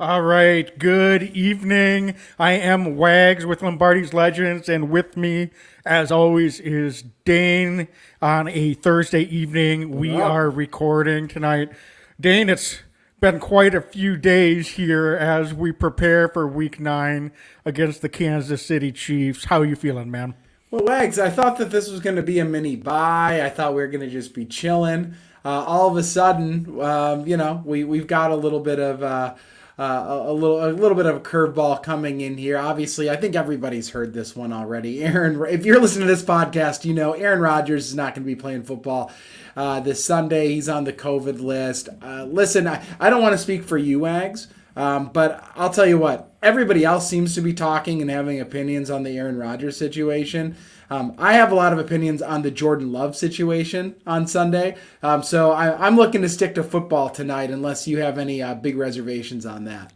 All right, good evening. I am Wags with Lombardi's Legends, and with me, as always, is Dane on a Thursday evening. What We up? are recording tonight. Dane, it's been quite a few days here as we prepare for week 9 against the Kansas City Chiefs. How are you feeling, man? Well, Wags, I thought that this was going to be a mini bye. I thought we were going to just be chilling. All of a sudden, we've got a little bit of a little bit of a curveball coming in here. Obviously, I think everybody's heard this one already. If you're listening to this podcast, you know Aaron Rodgers is not going to be playing football this Sunday. He's on the COVID list. Listen, I don't want to speak for you, Wags. But I'll tell you what, everybody else seems to be talking and having opinions on the Aaron Rodgers situation. I have a lot of opinions on the Jordan Love situation on Sunday. So I'm looking to stick to football tonight unless you have any big reservations on that.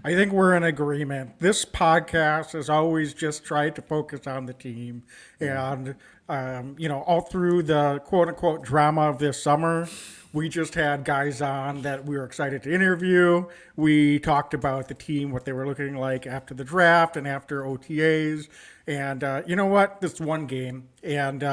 I think we're in agreement. This podcast has always just tried to focus on the team. And, all through the quote unquote drama of this summer, we just had guys on that we were excited to interview. We talked about the team, what they were looking like after the draft and after OTAs. And you know what? This one game. And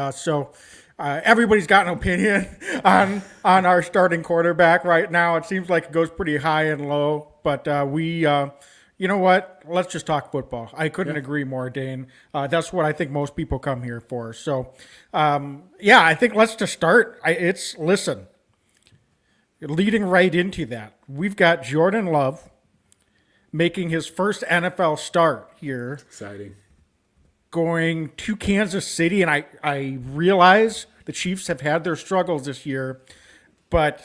everybody's got an opinion on our starting quarterback right now. It seems like it goes pretty high and low, but you know what? Let's just talk football. I couldn't agree more, Dane. That's what I think most people come here for. So, I think let's just start. Listen, leading right into that, we've got Jordan Love making his first NFL start here, Exciting. going to Kansas City, and I realize the Chiefs have had their struggles this year, but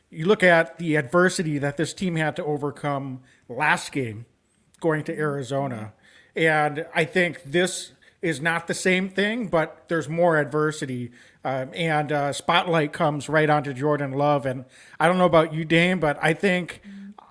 you look at the adversity that this team had to overcome last game going to Arizona, and I think this is not the same thing, but there's more adversity, and spotlight comes right onto Jordan Love, and I don't know about you, Dane, but I think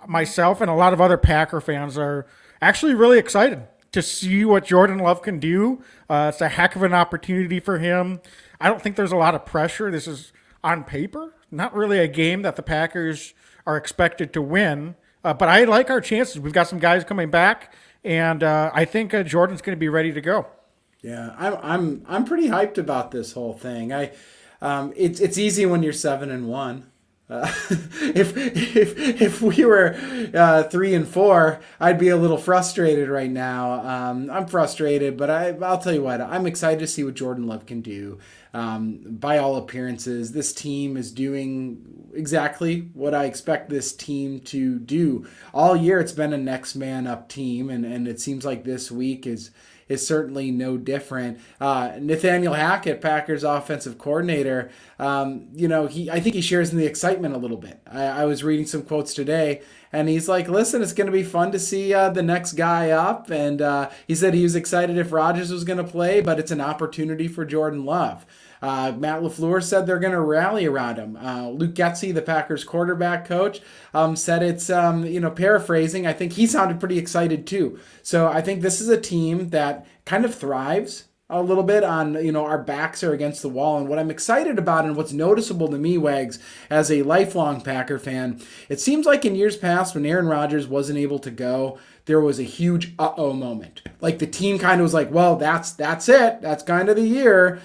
myself and a lot of other Packer fans are actually really excited to see what Jordan Love can do. It's a heck of an opportunity for him. I don't think there's a lot of pressure. This is on paper, not really a game that the Packers are expected to win. But I like our chances. We've got some guys coming back, and I think Jordan's going to be ready to go. Yeah, I'm pretty hyped about this whole thing. It's easy when you're 7-1. If we were 3-4, I'd be a little frustrated right now. I'm frustrated, but I'll tell you what, I'm excited to see what Jordan Love can do. By all appearances, this team is doing exactly what I expect this team to do. All year, it's been a next man up team, and it seems like this week is certainly no different. Nathaniel Hackett, Packers offensive coordinator, I think he shares in the excitement a little bit. I was reading some quotes today, and he's like, listen, it's going to be fun to see the next guy up. And he said he was excited if Rodgers was going to play, but it's an opportunity for Jordan Love. Matt LaFleur said they're going to rally around him. Luke Getsy, the Packers quarterback coach, said it's, paraphrasing, I think he sounded pretty excited too. So I think this is a team that kind of thrives a little bit on, our backs are against the wall. And what I'm excited about and what's noticeable to me, Wags, as a lifelong Packer fan, it seems like in years past when Aaron Rodgers wasn't able to go, there was a huge uh-oh moment. Like the team kind of was like, well, that's it. That's kind of the year.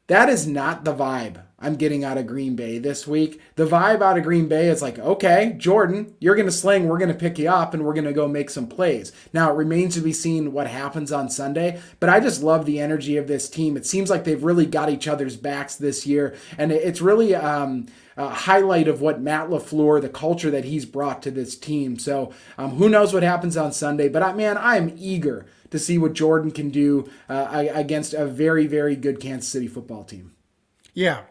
That is not the vibe I'm getting out of Green Bay this week. The vibe out of Green Bay is like, okay, Jordan, you're going to sling, we're going to pick you up, and we're going to go make some plays. Now, it remains to be seen what happens on Sunday, but I just love the energy of this team. It seems like they've really got each other's backs this year, and it's really a highlight of what Matt LaFleur, the culture that he's brought to this team. So who knows what happens on Sunday, but I am eager to see what Jordan can do against a very, very good Kansas City football team. Yeah,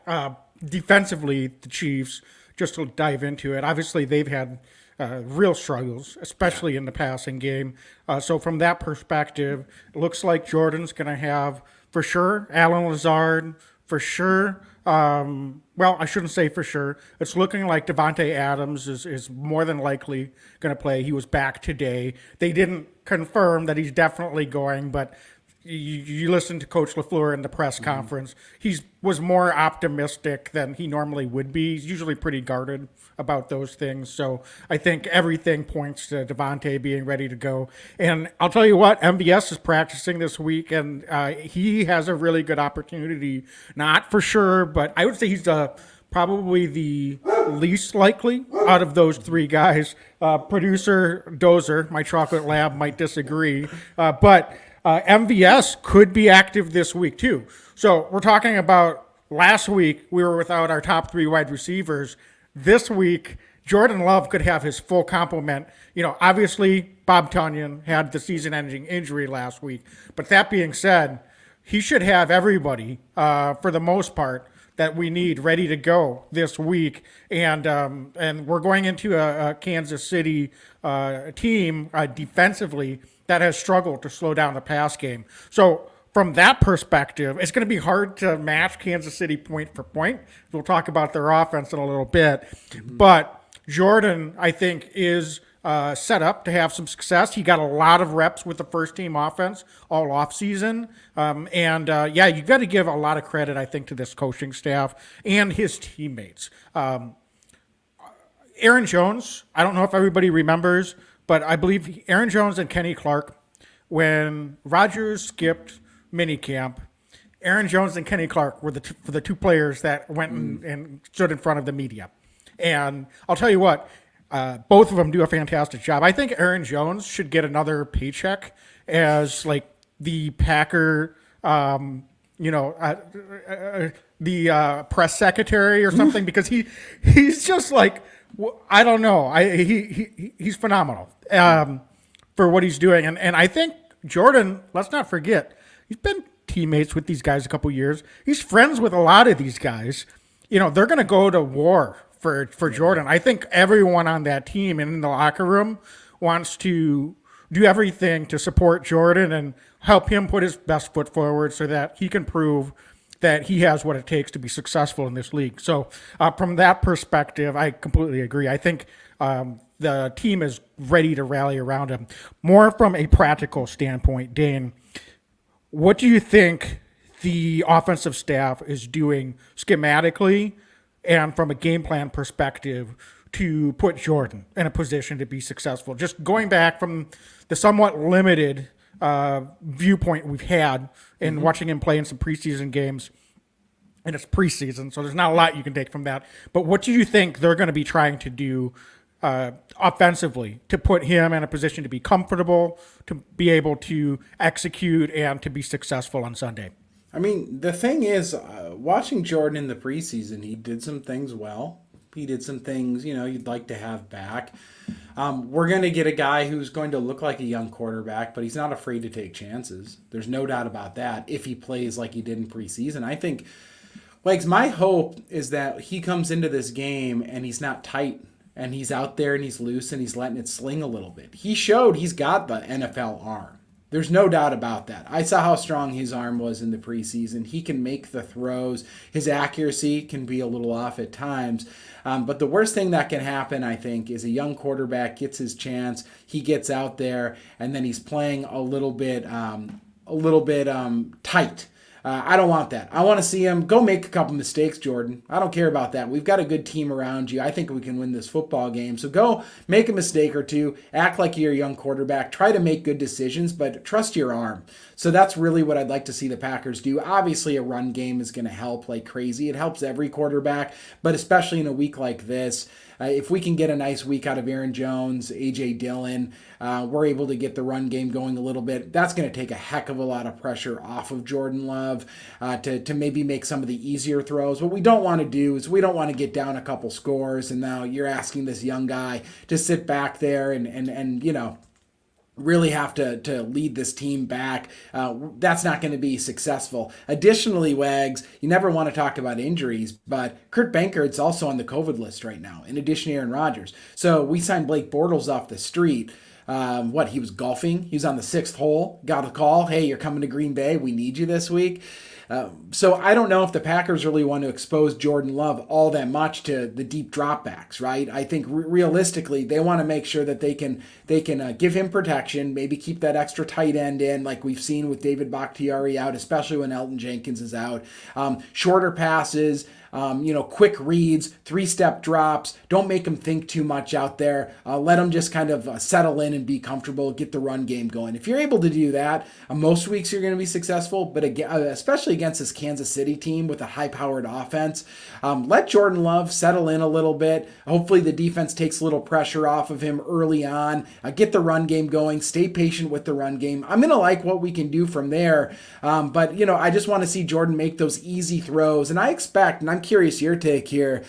defensively, the Chiefs, just to dive into it, obviously they've had real struggles, especially in the passing game. So from that perspective, it looks like Jordan's going to have, for sure, Alan Lazard, for sure. I shouldn't say for sure. It's looking like Devontae Adams is more than likely going to play. He was back today. They didn't confirm that he's definitely going, but you listen to Coach LaFleur in the press conference. He was more optimistic than he normally would be. He's usually pretty guarded about those things. So I think everything points to Devontae being ready to go. And I'll tell you what, MVS is practicing this week, and he has a really good opportunity. Not for sure, but I would say he's probably the least likely out of those three guys. Producer Dozer, my chocolate lab, might disagree, but MVS could be active this week too. So we're talking about last week we were without our top three wide receivers. This week, Jordan Love could have his full complement. Obviously Bob Tunyon had the season-ending injury last week, but that being said, he should have everybody for the most part that we need ready to go this week, and we're going into a Kansas City team defensively that has struggled to slow down the pass game. So from that perspective, it's going to be hard to match Kansas City point for point. We'll talk about their offense in a little bit, but Jordan, I think, is set up to have some success. He got a lot of reps with the first team offense all offseason. You got to give a lot of credit, I think, to this coaching staff and his teammates. Aaron Jones, I don't know if everybody remembers, but I believe Aaron Jones and Kenny Clark, when Rodgers skipped minicamp, Aaron Jones and Kenny Clark were the two players that went and stood in front of the media. And I'll tell you what, both of them do a fantastic job. I think Aaron Jones should get another paycheck as like the Packer, the press secretary or something, because he's just like, I don't know. He's phenomenal for what he's doing. And I think Jordan, let's not forget, he's been teammates with these guys a couple years. He's friends with a lot of these guys. They're going to go to war for Jordan. I think everyone on that team and in the locker room wants to do everything to support Jordan and help him put his best foot forward so that he can prove that he has what it takes to be successful in this league. So from that perspective, I completely agree. I think the team is ready to rally around him. More from a practical standpoint, Dane, what do you think the offensive staff is doing schematically and from a game plan perspective to put Jordan in a position to be successful? Just going back from the somewhat limited viewpoint we've had in watching him play in some preseason games, and it's preseason, so there's not a lot you can take from that. But what do you think they're going to be trying to do offensively to put him in a position to be comfortable, to be able to execute, and to be successful on Sunday? I mean, the thing is, watching Jordan in the preseason, he did some things well. He did some things, you'd like to have back. We're going to get a guy who's going to look like a young quarterback, but he's not afraid to take chances. There's no doubt about that if he plays like he did in preseason. I think, my hope is that he comes into this game and he's not tight and he's out there and he's loose and he's letting it sling a little bit. He showed he's got the NFL arm. There's no doubt about that. I saw how strong his arm was in the preseason. He can make the throws. His accuracy can be a little off at times. But the worst thing that can happen, I think, is a young quarterback gets his chance. He gets out there, and then he's playing a little bit tight. I don't want that. I want to see him go make a couple mistakes, Jordan. I don't care about that. We've got a good team around you. I think we can win this football game. So go make a mistake or two. Act like you're a young quarterback. Try to make good decisions, but trust your arm. So that's really what I'd like to see the Packers do. Obviously, a run game is going to help like crazy. It helps every quarterback, but especially in a week like this, if we can get a nice week out of Aaron Jones, A.J. Dillon, we're able to get the run game going a little bit. That's going to take a heck of a lot of pressure off of Jordan Love to maybe make some of the easier throws. What we don't want to do is we don't want to get down a couple scores, and now you're asking this young guy to sit back there and really have to lead this team back. That's not going to be successful. Additionally, Wags, you never want to talk about injuries, but Kurt Bankert's also on the COVID list right now, in addition to Aaron Rodgers. So we signed Blake Bortles off the street. He was golfing. He was on the 6th hole, got a call. Hey, you're coming to Green Bay. We need you this week. So I don't know if the Packers really want to expose Jordan Love all that much to the deep dropbacks, right? I think realistically they want to make sure that they can give him protection, maybe keep that extra tight end in, like we've seen with David Bakhtiari out, especially when Elton Jenkins is out. Shorter passes. Quick reads, 3-step drops. Don't make them think too much out there. Let them just kind of settle in and be comfortable, get the run game going. If you're able to do that, most weeks you're going to be successful, but again, especially against this Kansas City team with a high-powered offense, let Jordan Love settle in a little bit. Hopefully the defense takes a little pressure off of him early on. Get the run game going. Stay patient with the run game. I'm going to like what we can do from there, but I just want to see Jordan make those easy throws, and I expect, and I'm curious your take here.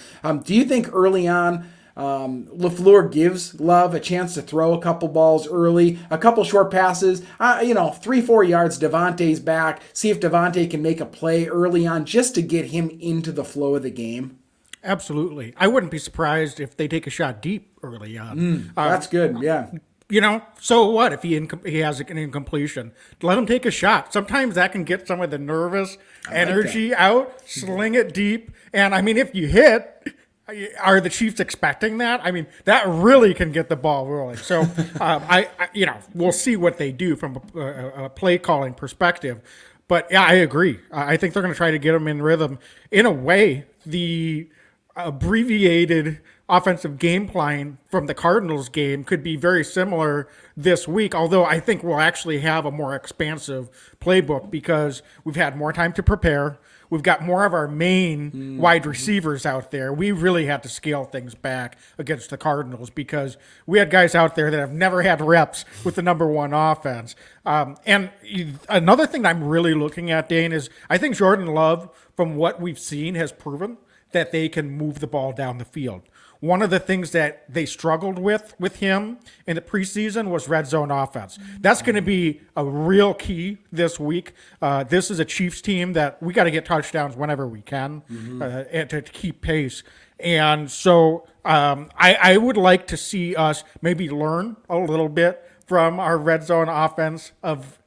Do you think early on LaFleur gives Love a chance to throw a couple balls early, a couple short passes, 3-4 yards, Devontae's back, see if Devontae can make a play early on just to get him into the flow of the game? Absolutely. I wouldn't be surprised if they take a shot deep early on. That's good, yeah. So what if he has an incompletion? Let him take a shot. Sometimes that can get some of the nervous energy out, sling it deep. And, if you hit, are the Chiefs expecting that? That really can get the ball rolling. So, we'll see what they do from a play calling perspective. But, yeah, I agree. I think they're going to try to get him in rhythm. In a way, the abbreviated offensive game plan from the Cardinals game could be very similar this week, although I think we'll actually have a more expansive playbook because we've had more time to prepare. We've got more of our main wide receivers out there. We really had to scale things back against the Cardinals because we had guys out there that have never had reps with the number one offense. And another thing I'm really looking at, Dane, is I think Jordan Love, from what we've seen, has proven that they can move the ball down the field. One of the things that they struggled with him in the preseason was red zone offense. That's going to be a real key this week. This is a Chiefs team that we got to get touchdowns whenever we can and to keep pace. And so I would like to see us maybe learn a little bit from our red zone offense of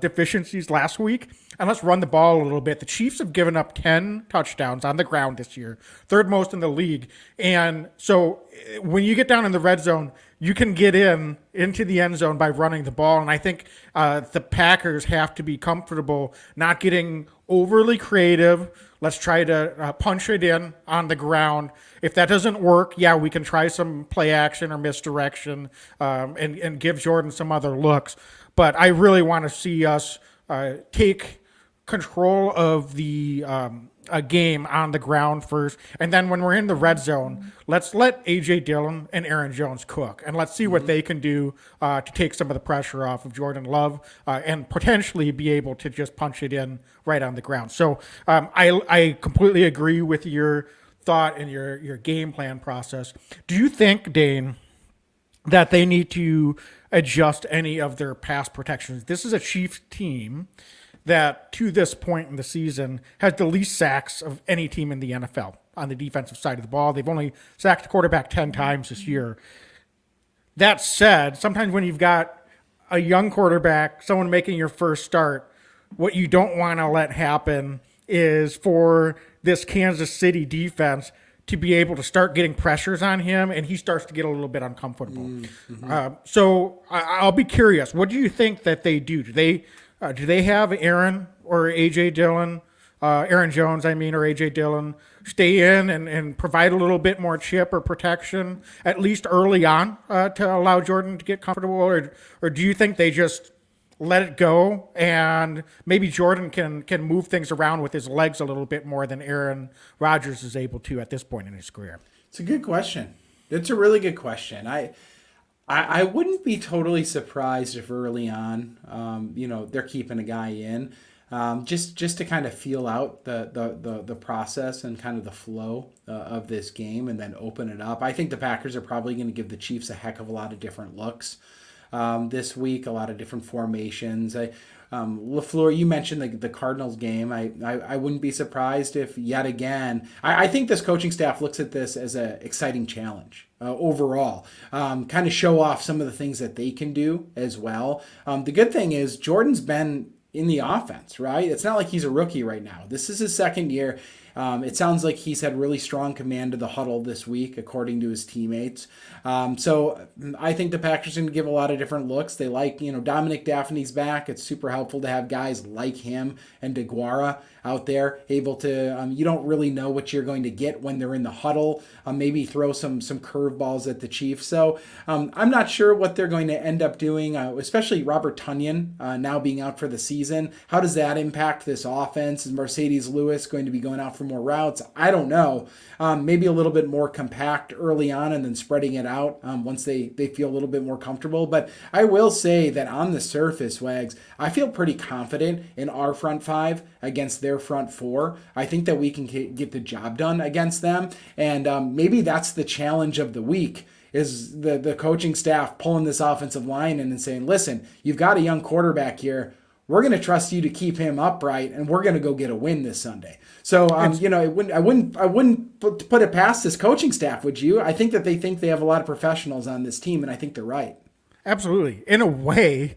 deficiencies last week. And let's run the ball a little bit. The Chiefs have given up 10 touchdowns on the ground this year, third most in the league. And so when you get down in the red zone, you can get into the end zone by running the ball. And I think the Packers have to be comfortable not getting overly creative. Let's try to punch it in on the ground. If that doesn't work, we can try some play action or misdirection and give Jordan some other looks. But I really want to see us take control of the game on the ground first. And then when we're in the red zone, let's let A.J. Dillon and Aaron Jones cook. And let's see what they can do to take some of the pressure off of Jordan Love and potentially be able to just punch it in right on the ground. So I completely agree with your thought and your game plan process. Do you think, Dane, that they need to adjust any of their pass protections? This is a Chiefs team that, to this point in the season, has the least sacks of any team in the NFL on the defensive side of the ball. They've only sacked the quarterback 10 times this year. That said, sometimes when you've got a young quarterback, someone making your first start, what you don't want to let happen is for this Kansas City defense to be able to start getting pressures on him, and he starts to get a little bit uncomfortable. So I'll be curious. What do you think that they do? Do they have Aaron or A.J. Dillon, Aaron Jones, or A.J. Dillon, stay in and provide a little bit more chip or protection, at least early on, to allow Jordan to get comfortable? Or do you think they just let it go and maybe Jordan can move things around with his legs a little bit more than Aaron Rodgers is able to at this point in his career? It's a good question. It's a really good question. I wouldn't be totally surprised if early on, they're keeping a guy in, just to kind of feel out the process and kind of the flow of this game and then open it up. I think the Packers are probably going to give the Chiefs a heck of a lot of different looks this week, a lot of different formations. LaFleur, you mentioned the Cardinals game. I wouldn't be surprised if yet again, I think this coaching staff looks at this as an exciting challenge overall. Kind of show off some of the things that they can do as well. The good thing is Jordan's been in the offense, right? It's not like he's a rookie right now. This is his second year. It sounds like he's had really strong command of the huddle this week, according to his teammates. So I think the Packers can give a lot of different looks. They like, Dominic Daphne's back. It's super helpful to have guys like him and DeGuara out there able to, you don't really know what you're going to get when they're in the huddle. Maybe throw some curveballs at the Chiefs. So I'm not sure what they're going to end up doing, especially Robert Tonyan now being out for the season. How does that impact this offense? Is Mercedes Lewis going to be going out for more routes? I don't know. Maybe a little bit more compact early on and then spreading it out once they feel a little bit more comfortable. But I will say that on the surface, Wags, I feel pretty confident in our front five against their front four. I think that we can get the job done against them. And maybe that's the challenge of the week, is the coaching staff pulling this offensive line in and saying, listen, you've got a young quarterback here. We're going to trust you to keep him upright, and we're going to go get a win this Sunday. So, I wouldn't put it past this coaching staff, would you? I think that they think they have a lot of professionals on this team, and I think they're right. Absolutely. In a way,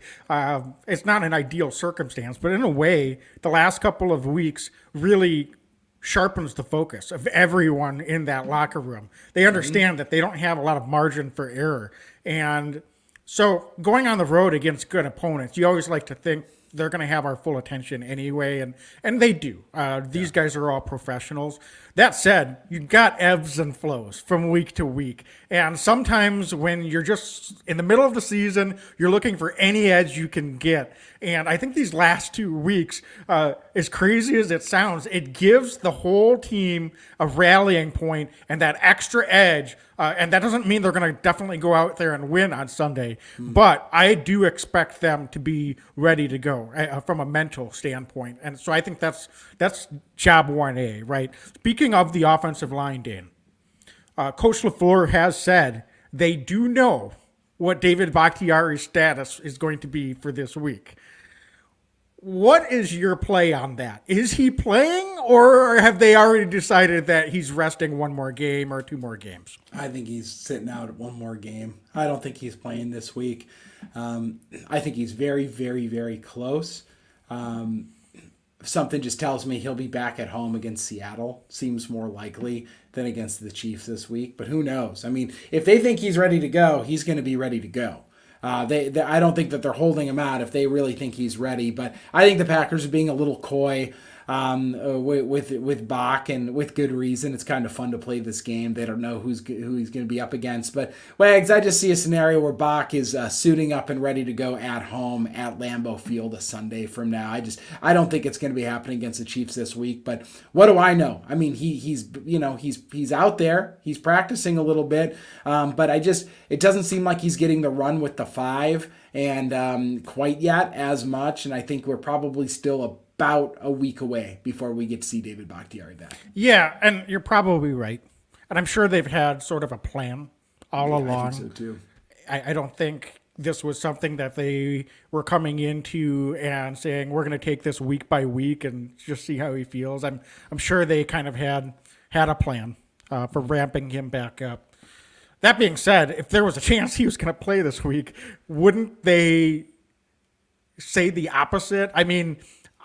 it's not an ideal circumstance, but in a way, the last couple of weeks really sharpens the focus of everyone in that locker room. They understand that they don't have a lot of margin for error. And so going on the road against good opponents, you always like to think they're going to have our full attention anyway, and they do. These guys are all professionals. That said, you've got ebbs and flows from week to week. And sometimes when you're just in the middle of the season, you're looking for any edge you can get. And I think these last 2 weeks, as crazy as it sounds, it gives the whole team a rallying point and that extra edge. And that doesn't mean they're going to definitely go out there and win on Sunday. But I do expect them to be ready to go from a mental standpoint. And so I think that's job 1A, right? Speaking of the offensive line, Dan, Coach LaFleur has said they do know what David Bakhtiari's status is going to be for this week. What is your play on that? Is he playing, or have they already decided that he's resting one more game or 2 more games? I think he's sitting out one more game. I don't think he's playing this week. I think he's very, very, very close. Something just tells me he'll be back at home against Seattle. Seems more likely than against the Chiefs this week. But who knows? I mean, if they think he's ready to go, he's going to be ready to go. I don't think that they're holding him out if they really think he's ready. But I think the Packers are being a little coy with Bach, and with good reason. It's kind of fun to play this game. They don't know who he's going to be up against. But Wags, I just see a scenario where Bach is suiting up and ready to go at home at Lambeau Field a Sunday from now. I don't think it's going to be happening against the Chiefs this week. But what do I know? I mean, he's out there. He's practicing a little bit, but it doesn't seem like he's getting the run with the 5 and quite yet as much. And I think we're probably still about a week away before we get to see David Bakhtiari back. Yeah, and you're probably right. And I'm sure they've had sort of a plan all along. I think so too. I don't think this was something that they were coming into and saying, we're going to take this week by week and just see how he feels. I'm sure they kind of had a plan for ramping him back up. That being said, if there was a chance he was going to play this week, wouldn't they say the opposite? I mean,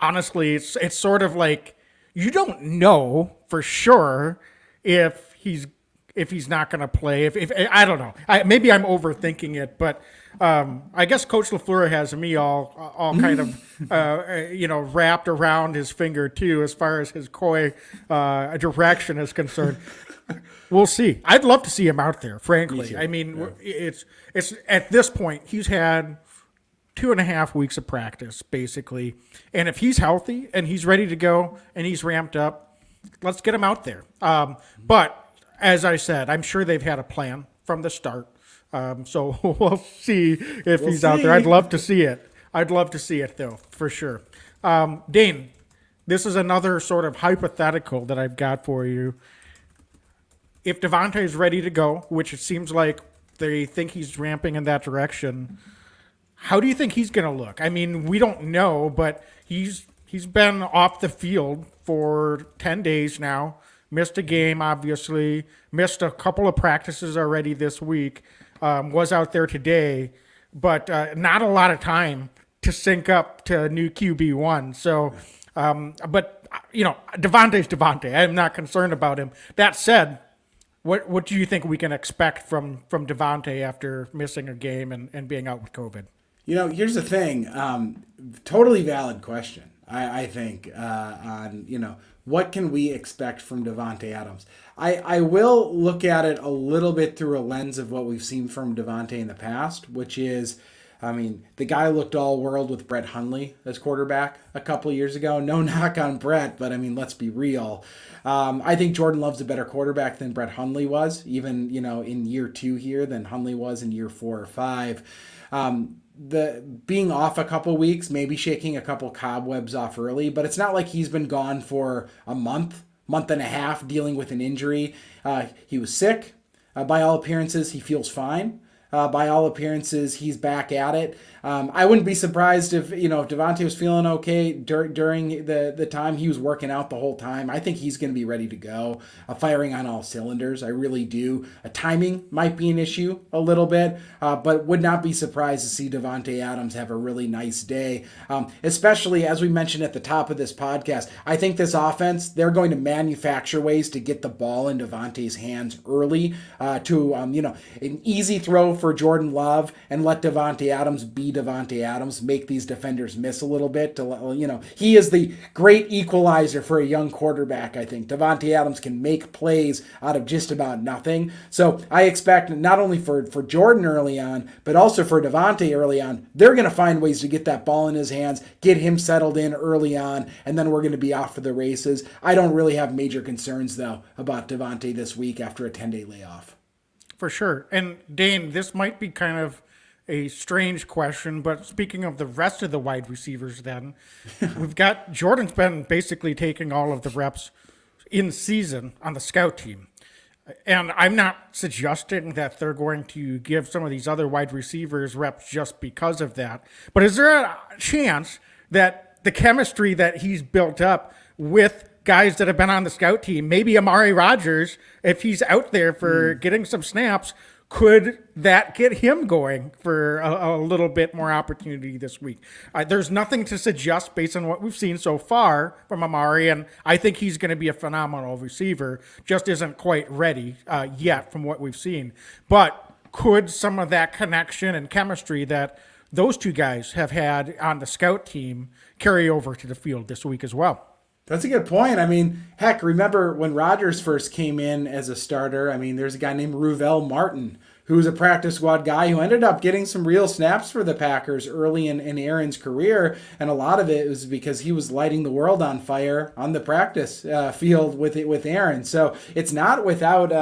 honestly, it's sort of like you don't know for sure if he's not going to play. If I don't know, maybe I'm overthinking it, but I guess Coach LaFleur has me all kind of wrapped around his finger too, as far as his coy direction is concerned. We'll see. I'd love to see him out there, frankly. I mean, it's at this point he's had 2.5 weeks of practice, basically. And if he's healthy and he's ready to go and he's ramped up, let's get him out there. But as I said, I'm sure they've had a plan from the start. So we'll see if he's out there. I'd love to see it. I'd love to see it, though, for sure. Dane, this is another sort of hypothetical that I've got for you. If Devontae is ready to go, which it seems like they think he's ramping in that direction, how do you think he's going to look? I mean, we don't know, but he's been off the field for 10 days now. Missed a game, obviously. Missed a couple of practices already this week. Was out there today, but not a lot of time to sync up to new QB1. So, but Devontae's Devontae. I'm not concerned about him. That said, what do you think we can expect from Devontae after missing a game and being out with COVID? Here's the thing. Totally valid question. I think on what can we expect from Davante Adams. I will look at it a little bit through a lens of what we've seen from Davante in the past, which is, the guy looked all world with Brett Hundley as quarterback a couple of years ago. No knock on Brett, but let's be real. I think Jordan Love's a better quarterback than Brett Hundley was, even in year 2 here than Hundley was in year 4 or 5. The being off a couple weeks, maybe shaking a couple cobwebs off early, but it's not like he's been gone for a month and a half dealing with an injury. He was sick. By all appearances, he feels fine. By all appearances, he's back at it. I wouldn't be surprised if Davante was feeling okay during the time he was working out the whole time. I think he's going to be ready to go, firing on all cylinders. I really do. Timing might be an issue a little bit, but would not be surprised to see Davante Adams have a really nice day, especially as we mentioned at the top of this podcast. I think this offense, they're going to manufacture ways to get the ball in Davante's hands early to an easy throw for Jordan Love and let Davante Adams be Davante Adams, make these defenders miss a little bit. He is the great equalizer for a young quarterback, I think. Davante Adams can make plays out of just about nothing. So I expect not only for Jordan early on, but also for Davante early on, they're going to find ways to get that ball in his hands, get him settled in early on, and then we're going to be off for the races. I don't really have major concerns, though, about Davante this week after a 10-day layoff. For sure. And Dane, this might be kind of a strange question, but speaking of the rest of the wide receivers then, we've got Jordan's been basically taking all of the reps in season on the scout team. And I'm not suggesting that they're going to give some of these other wide receivers reps just because of that. But is there a chance that the chemistry that he's built up with guys that have been on the scout team, maybe Amari Rodgers, if he's out there for getting some snaps, could that get him going for a little bit more opportunity this week? There's nothing to suggest based on what we've seen so far from Amari, and I think he's going to be a phenomenal receiver, just isn't quite ready yet from what we've seen. But could some of that connection and chemistry that those two guys have had on the scout team carry over to the field this week as well? That's a good point. Heck, remember when Rodgers first came in as a starter? There's a guy named Ruvel Martin, who was a practice squad guy who ended up getting some real snaps for the Packers early in Aaron's career. And a lot of it was because he was lighting the world on fire on the practice field with Aaron. So it's not without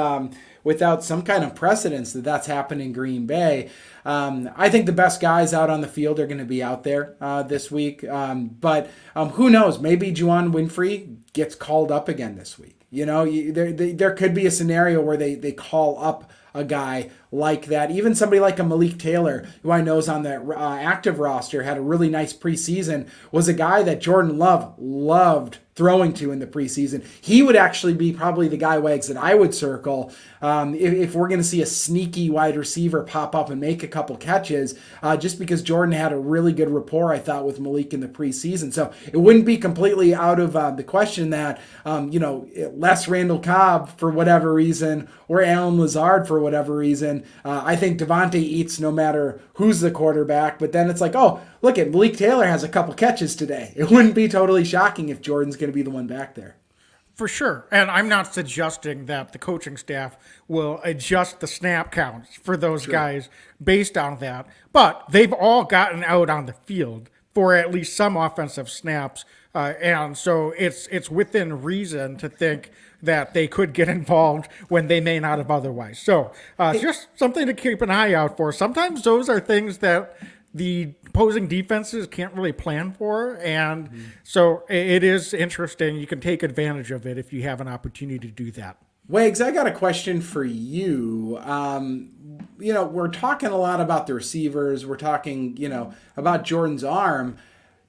some kind of precedence that's happened in Green Bay. I think the best guys out on the field are going to be out there this week. But who knows? Maybe Juwan Winfrey gets called up again this week. There could be a scenario where they call up a guy like that. Even somebody like a Malik Taylor, who I know is on the active roster, had a really nice preseason, was a guy that Jordan Love loved throwing to in the preseason. He would actually be probably the guy, Wags, that I would circle if we're going to see a sneaky wide receiver pop up and make a couple catches, just because Jordan had a really good rapport, I thought, with Malik in the preseason. So it wouldn't be completely out of the question that, Les Randall Cobb for whatever reason, or Alan Lazard for whatever reason. I think Davante eats no matter who's the quarterback, but then it's like, oh, look at Malik Taylor has a couple catches today. It wouldn't be totally shocking if Jordan's going to be the one back there. For sure. And I'm not suggesting that the coaching staff will adjust the snap counts for those guys based on that. But they've all gotten out on the field for at least some offensive snaps. And so it's within reason to think that they could get involved when they may not have otherwise. So just something to keep an eye out for. Sometimes those are things that the opposing defenses can't really plan for. And so it is interesting. You can take advantage of it if you have an opportunity to do that. Wags, I got a question for you. We're talking a lot about the receivers. We're talking, about Jordan's arm.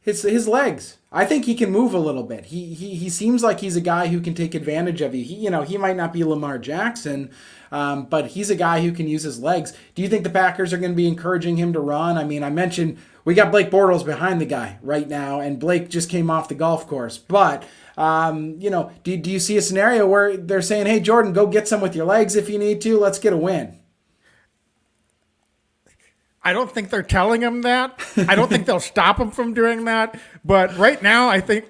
His legs. I think he can move a little bit. He seems like he's a guy who can take advantage of you. He might not be Lamar Jackson, but he's a guy who can use his legs. Do you think the Packers are going to be encouraging him to run? I mentioned we got Blake Bortles behind the guy right now, and Blake just came off the golf course. But, do you see a scenario where they're saying, hey, Jordan, go get some with your legs if you need to. Let's get a win. I don't think they're telling him that. I don't think they'll stop him from doing that. But right now, I think,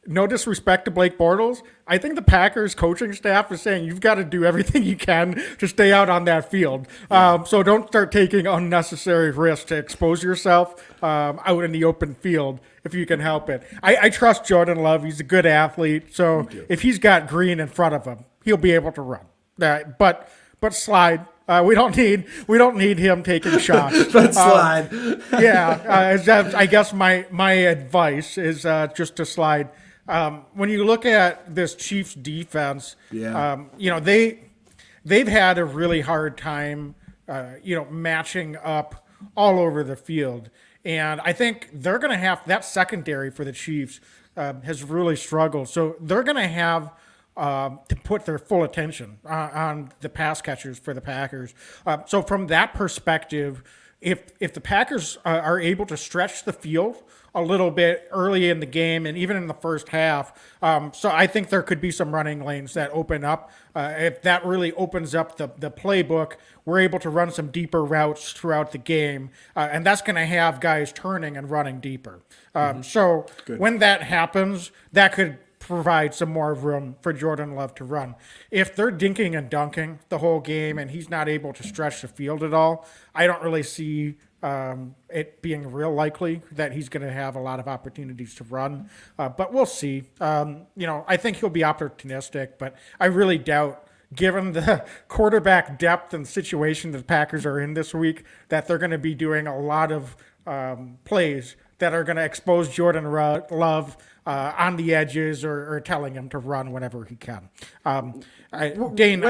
no disrespect to Blake Bortles, I think the Packers coaching staff is saying you've got to do everything you can to stay out on that field. So don't start taking unnecessary risks to expose yourself out in the open field if you can help it. I trust Jordan Love. He's a good athlete. So if he's got green in front of him, he'll be able to run. But slide. We don't need him taking shots. But slide. I guess my advice is just to slide. When you look at this Chiefs defense, they've had a really hard time, matching up all over the field. And I think they're going to have that secondary for the Chiefs has really struggled. So they're going to have to put their full attention on the pass catchers for the Packers. So from that perspective, if the Packers are able to stretch the field a little bit early in the game and even in the first half, so I think there could be some running lanes that open up. If that really opens up the playbook, we're able to run some deeper routes throughout the game, and that's going to have guys turning and running deeper. So when that happens, that could provide some more room for Jordan Love to run. If they're dinking and dunking the whole game and he's not able to stretch the field at all, I don't really see it being real likely that he's going to have a lot of opportunities to run. But we'll see. I think he'll be opportunistic, but I really doubt, given the quarterback depth and situation that the Packers are in this week, that they're going to be doing a lot of plays that are going to expose Jordan Love on the edges or telling him to run whenever he can. Dane,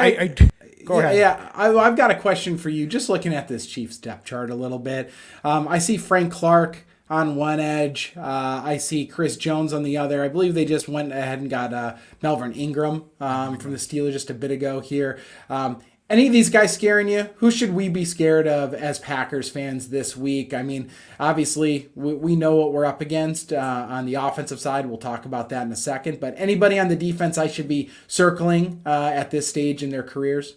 go ahead. Yeah, I've got a question for you. Just looking at this Chiefs depth chart a little bit, I see Frank Clark on one edge. I see Chris Jones on the other. I believe they just went ahead and got Melvin Ingram from the Steelers just a bit ago here. Any of these guys scaring you? Who should we be scared of as Packers fans this week? I mean, obviously, we know what we're up against on the offensive side. We'll talk about that in a second. But anybody on the defense I should be circling at this stage in their careers?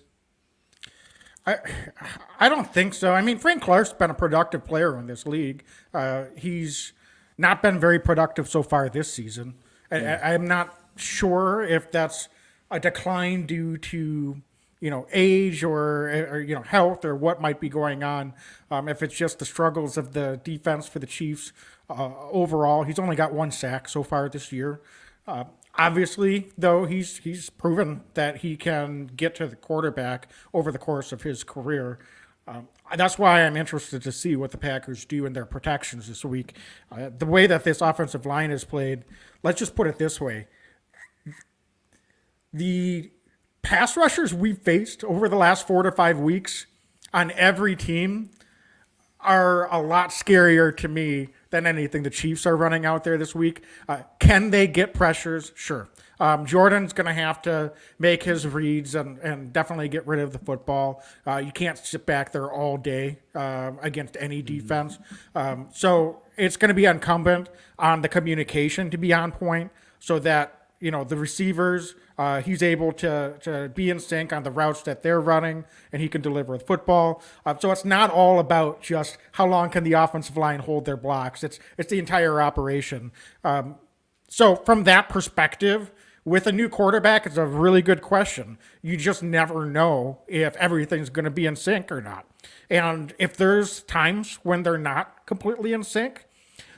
I don't think so. I mean, Frank Clark's been a productive player in this league. He's not been very productive so far this season. I'm not sure if that's a decline due to age or health or what might be going on. If it's just the struggles of the defense for the Chiefs overall, he's only got one sack so far this year. Obviously, though, he's proven that he can get to the quarterback over the course of his career. That's why I'm interested to see what the Packers do in their protections this week. The way that this offensive line is played, let's just put it this way. The pass rushers we've faced over the last 4 to 5 weeks on every team are a lot scarier to me than anything the Chiefs are running out there this week. Can they get pressures? Sure. Jordan's going to have to make his reads and definitely get rid of the football. You can't sit back there all day against any defense. So it's going to be incumbent on the communication to be on point so that the receivers, he's able to be in sync on the routes that they're running, and he can deliver the football. So it's not all about just how long can the offensive line hold their blocks. It's the entire operation. So from that perspective, with a new quarterback, it's a really good question. You just never know if everything's going to be in sync or not. And if there's times when they're not completely in sync,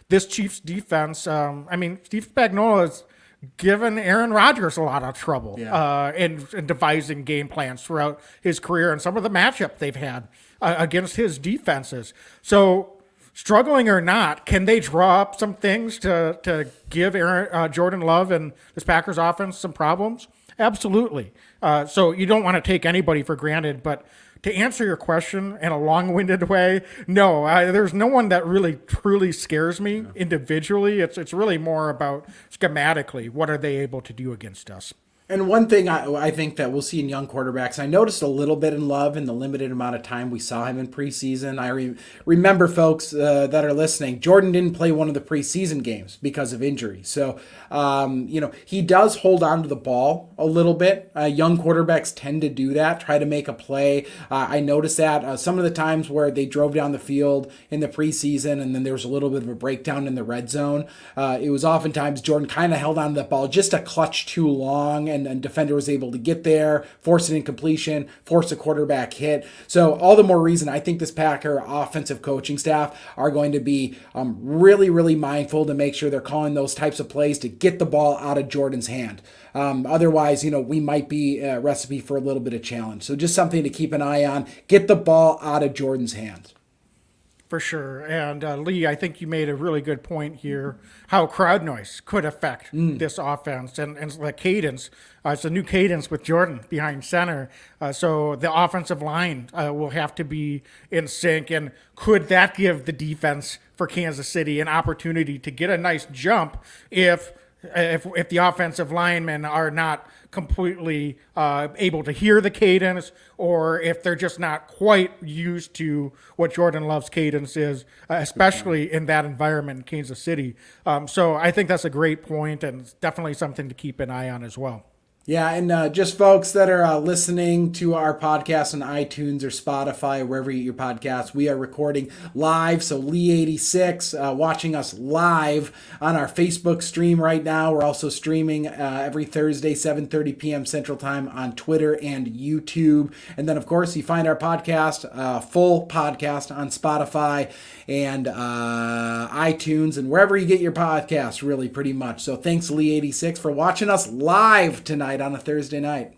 this Chiefs defense, Steve Spagnuolo's given Aaron Rodgers a lot of trouble in devising game plans throughout his career and some of the matchups they've had against his defenses. So struggling or not, can they draw up some things to give Jordan Love and this Packers offense some problems? Absolutely. So you don't want to take anybody for granted, but to answer your question in a long-winded way, no, there's no one that really truly scares me individually. It's really more about schematically, what are they able to do against us? And one thing I think that we'll see in young quarterbacks, I noticed a little bit in Love in the limited amount of time we saw him in preseason. I remember, folks that are listening, Jordan didn't play one of the preseason games because of injury. So, he does hold on to the ball a little bit. Young quarterbacks tend to do that, try to make a play. I noticed that some of the times where they drove down the field in the preseason and then there was a little bit of a breakdown in the red zone, it was oftentimes Jordan kind of held on to the ball just a clutch too long, and defender was able to get there, force an incompletion, force a quarterback hit. So all the more reason I think this Packer offensive coaching staff are going to be really, really mindful to make sure they're calling those types of plays to get the ball out of Jordan's hand. Otherwise, we might be a recipe for a little bit of challenge. So just something to keep an eye on. Get the ball out of Jordan's hands. For sure. And Lee, I think you made a really good point here, how crowd noise could affect this offense and the cadence. It's a new cadence with Jordan behind center. So the offensive line will have to be in sync. And could that give the defense for Kansas City an opportunity to get a nice jump if the offensive linemen are not completely able to hear the cadence, or if they're just not quite used to what Jordan Love's cadence is, especially in that environment in Kansas City. So I think that's a great point, and it's definitely something to keep an eye on as well. Yeah, and just folks that are listening to our podcast on iTunes or Spotify, wherever you get your podcasts, we are recording live. So Lee86 watching us live on our Facebook stream right now. We're also streaming every Thursday, 7:30 p.m. Central Time on Twitter and YouTube. And then, of course, you find our podcast, full podcast on Spotify and iTunes and wherever you get your podcasts, really, pretty much. So thanks, Lee86, for watching us live tonight on a Thursday night.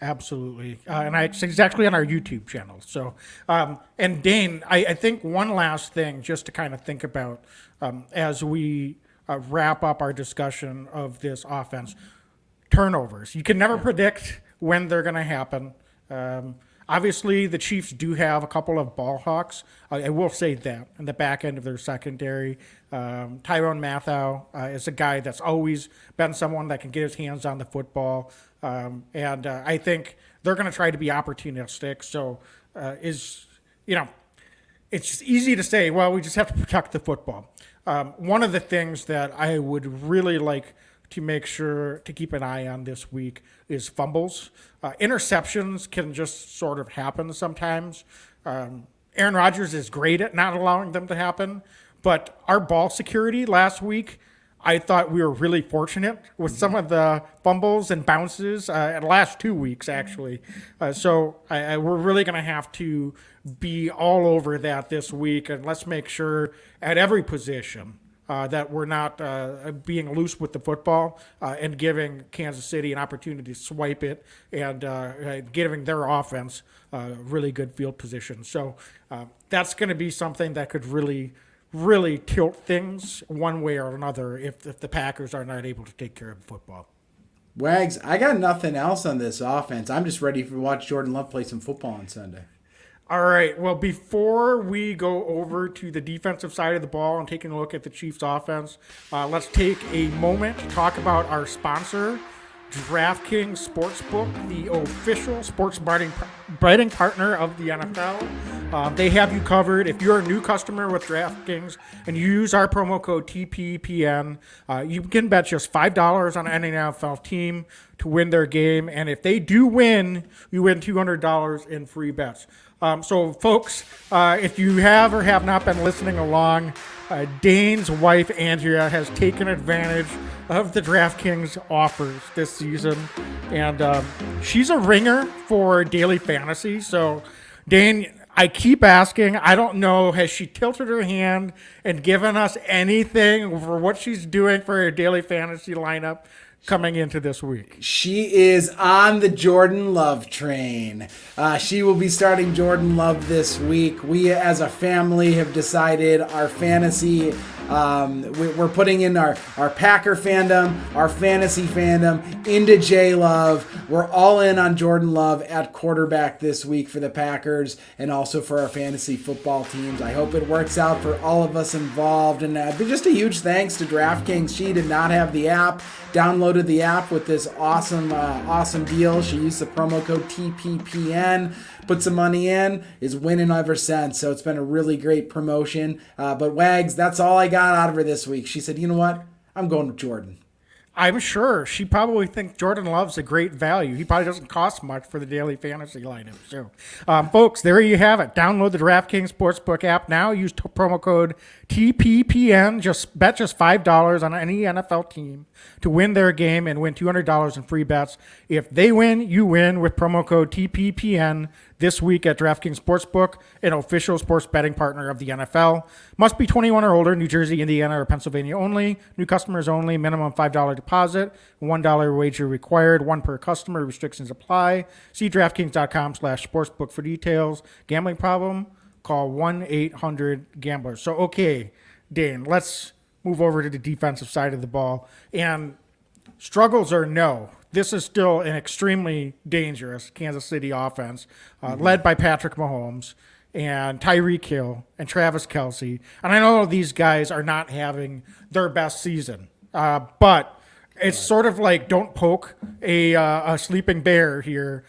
Absolutely. And it's exactly on our YouTube channel. So, and Dane, I think one last thing just to kind of think about as we wrap up our discussion of this offense, turnovers. You can never predict when they're going to happen. Obviously, the Chiefs do have a couple of ball hawks. I will say that in the back end of their secondary. Tyrone Matthew is a guy that's always been someone that can get his hands on the football. And I think they're going to try to be opportunistic. So it's just easy to say, well, we just have to protect the football. One of the things that I would really like to make sure to keep an eye on this week is fumbles. Interceptions can just sort of happen sometimes. Aaron Rodgers is great at not allowing them to happen, but our ball security last week, I thought we were really fortunate with some of the fumbles and bounces in the last 2 weeks, actually. So we're really going to have to be all over that this week, and let's make sure at every position that we're not being loose with the football and giving Kansas City an opportunity to swipe it and giving their offense really good field position. So that's going to be something that could really tilt things one way or another if the Packers are not able to take care of the football. Wags, I got nothing else on this offense. I'm just ready to watch Jordan Love play some football on Sunday. All right. Well, before we go over to the defensive side of the ball and taking a look at the Chiefs offense, let's take a moment to talk about our sponsor, DraftKings Sportsbook, the official sports betting partner of the NFL. They have you covered. If you're a new customer with DraftKings and you use our promo code TPPN, you can bet just $5 on any NFL team to win their game. And if they do win, you win $200 in free bets. So, folks, if you have or have not been listening along, Dane's wife, Andrea, has taken advantage of the DraftKings offers this season. And she's a ringer for daily fantasy. So, Dane, I keep asking, I don't know, has she tilted her hand and given us anything for what she's doing for her daily fantasy lineup coming into this week? She is on the Jordan Love train. She will be starting Jordan Love this week. We as a family have decided our fantasy We're putting in our Packer fandom, our fantasy fandom into J Love. We're all in on Jordan Love at quarterback this week for the Packers and also for our fantasy football teams. I hope it works out for all of us involved. And just a huge thanks to DraftKings. She did not have the app. Downloaded the app with this awesome deal. She used the promo code TPPN, put some money in, is winning ever since. So it's been a really great promotion. But Wags, that's all I got out of her this week. She said, you know what? I'm going with Jordan. I'm sure she probably thinks Jordan Love's a great value. He probably doesn't cost much for the daily fantasy lineup. So, folks, there you have it. Download the DraftKings Sportsbook app now. Use promo code TPPN. Just bet just $5 on any NFL team to win their game and win $200 in free bets. If they win, you win with promo code TPPN this week at DraftKings Sportsbook, an official sports betting partner of the NFL. Must be 21 or older, New Jersey, Indiana, or Pennsylvania only. New customers only. Minimum $5 deposit. $1 wager required. One per customer. Restrictions apply. See DraftKings.com/sportsbook for details. Gambling problem? Call 1-800-GAMBLER. So, okay, Dane, let's move over to the defensive side of the ball. And struggles or no, this is still an extremely dangerous Kansas City offense, led by Patrick Mahomes and Tyreek Hill and Travis Kelce. And I know these guys are not having their best season, but it's sort of like don't poke a sleeping bear here.